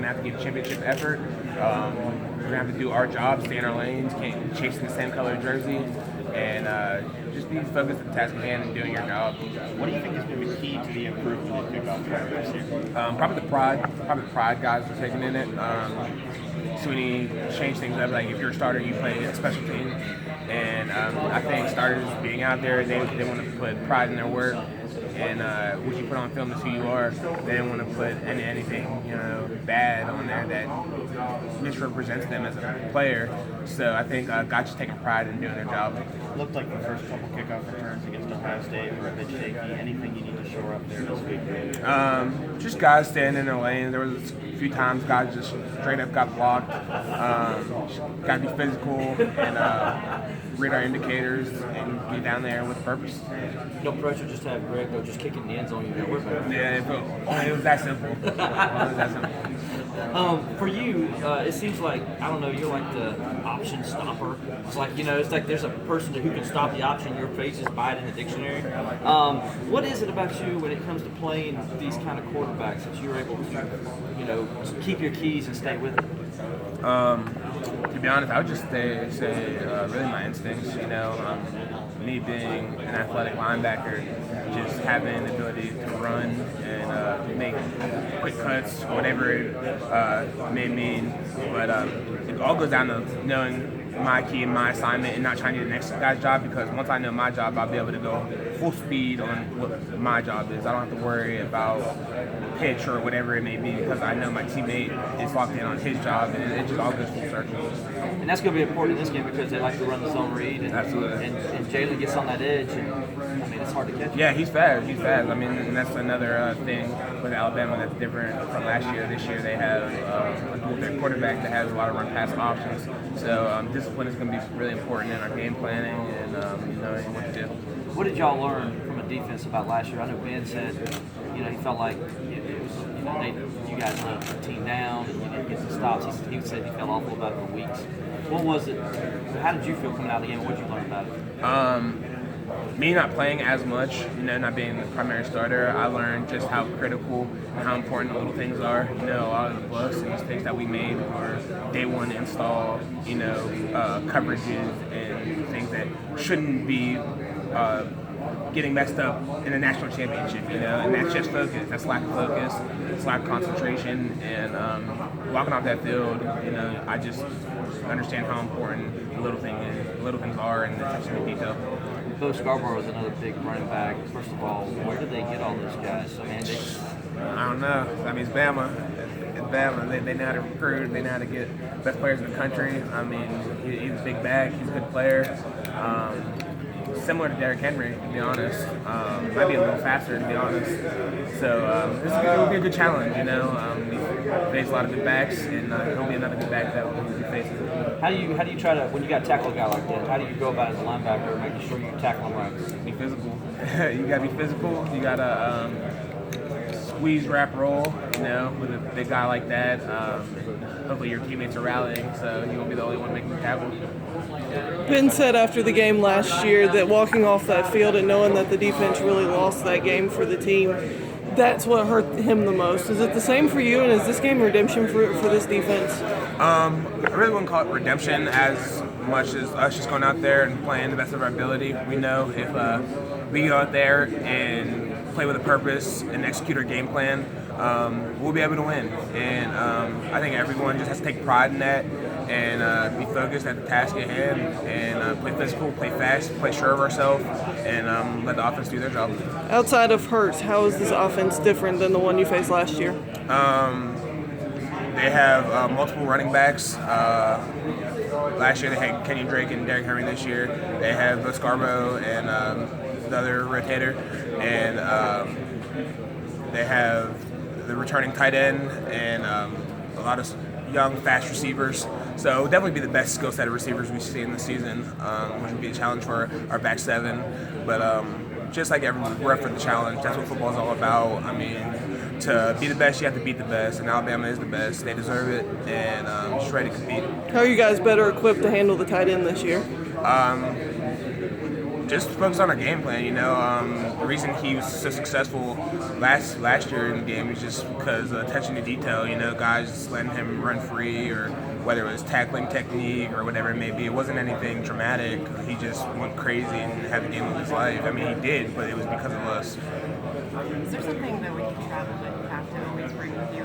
have to give championship effort. We're going to have to do our job, stay in our lanes, can't chasing the same color jersey, and just be focused on the task at hand and doing your job. What do you think is going to be key to the improvement in kickoff this year? Probably the pride guys are taking in it. Sweeney changed things up. Like if you're a starter, you play a special team, and I think starters being out there, they want to put pride in their work. And what you put on film is who you are. They don't want to put anything bad on there that misrepresents them as a player. So I think guys just taking pride in doing their job. It looked like the first couple kickoff returns against Ohio State were a bit shaky. Anything you need to shore up there this week? Just guys staying in their lane. There was a few times guys just straight up got blocked. Got to be physical and read our indicators and be down there with purpose. No pressure, just have Greg go just kicking the end zone. You work better. Yeah, it was that simple. For you, it seems like, I don't know, you're like the option stopper. It's like, it's like there's a person who can stop the option. Your phrase is by it in the dictionary. What is it about you when it comes to playing these kind of quarterbacks that you're able to, keep your keys and stay with it? To be honest, I would just say really my instincts. Me being an athletic linebacker, just having the ability to run and make quick cuts, whatever it may mean. But it all goes down to knowing my key and my assignment and not trying to do the next guy's job, because once I know my job, I'll be able to go full speed on what my job is. I don't have to worry about pitch or whatever it may be, because I know my teammate is locked in on his job, and it just all goes full circle. And that's going to be important in this game because they like to run the zone read. And, absolutely. And Jalen gets on that edge, and it's hard to catch. Yeah, he's fast. And that's another thing with Alabama that's different from last year. This year they have their quarterback that has a lot of run-pass options. So discipline is going to be really important in our game planning and knowing what to do. What did y'all learn from a defense about last year? I know Ben said, he felt like it was, you guys let the team down and you didn't get the stops. He said he felt awful about it for weeks. What was it? How did you feel coming out of the game? What did you learn about it? Me not playing as much, not being the primary starter, I learned just how critical and how important the little things are. A lot of the bluffs and mistakes that we made were day one install, coverages and things that shouldn't be getting messed up in a national championship, and that's just focus. That's lack of focus, it's lack of concentration, and walking off that field, I just understand how important the little things are and the attention to detail. Bo Scarborough is another big running back. First of all, where did they get all those guys? I don't know. It's Bama. It's Bama. They know how to recruit. They know how to get best players in the country. He's a big back. He's a good player. Similar to Derrick Henry, to be honest. Might be a little faster, to be honest. So it will be a good challenge, We face a lot of good backs, and it'll be another good back that we'll be facing. How do you try to, when you got to tackle a guy like that, how do you go about it as a linebacker, making sure you tackle him right? Be physical. You got to be physical. You got to squeeze, wrap, roll, with a big guy like that. Hopefully your teammates are rallying, so you won't be the only one making the tackle. Ben said after the game last year that walking off that field and knowing that the defense really lost that game for the team, that's what hurt him the most. Is it the same for you, and is this game redemption for this defense? I really wouldn't call it redemption as much as us just going out there and playing the best of our ability. We know if we go out there and play with a purpose and execute our game plan, we'll be able to win. And I think everyone just has to take pride in that and be focused at the task at hand and play physical, play fast, play sure of ourselves, and let the offense do their job. Outside of Hurts, how is this offense different than the one you faced last year? They have multiple running backs. Last year they had Kenyon Drake and Derrick Henry. This year they have Bo Scarborough and the other rotator, and they have the returning tight end and a lot of young, fast receivers. So it'll definitely be the best skill set of receivers we see in the season, which would be a challenge for our back seven. But just like we're up for the challenge. That's what football is all about. To be the best, you have to beat the best, and Alabama is the best. They deserve it, and just ready to compete. How are you guys better equipped to handle the tight end this year? just focus on our game plan. The reason he was so successful last year in the game was just because of attention to detail. Guys just letting him run free, or whether it was tackling technique or whatever it may be. It wasn't anything dramatic. He just went crazy and had the game of his life. I mean, he did, but it was because of us. Is there something that when you travel that you have to always bring with you?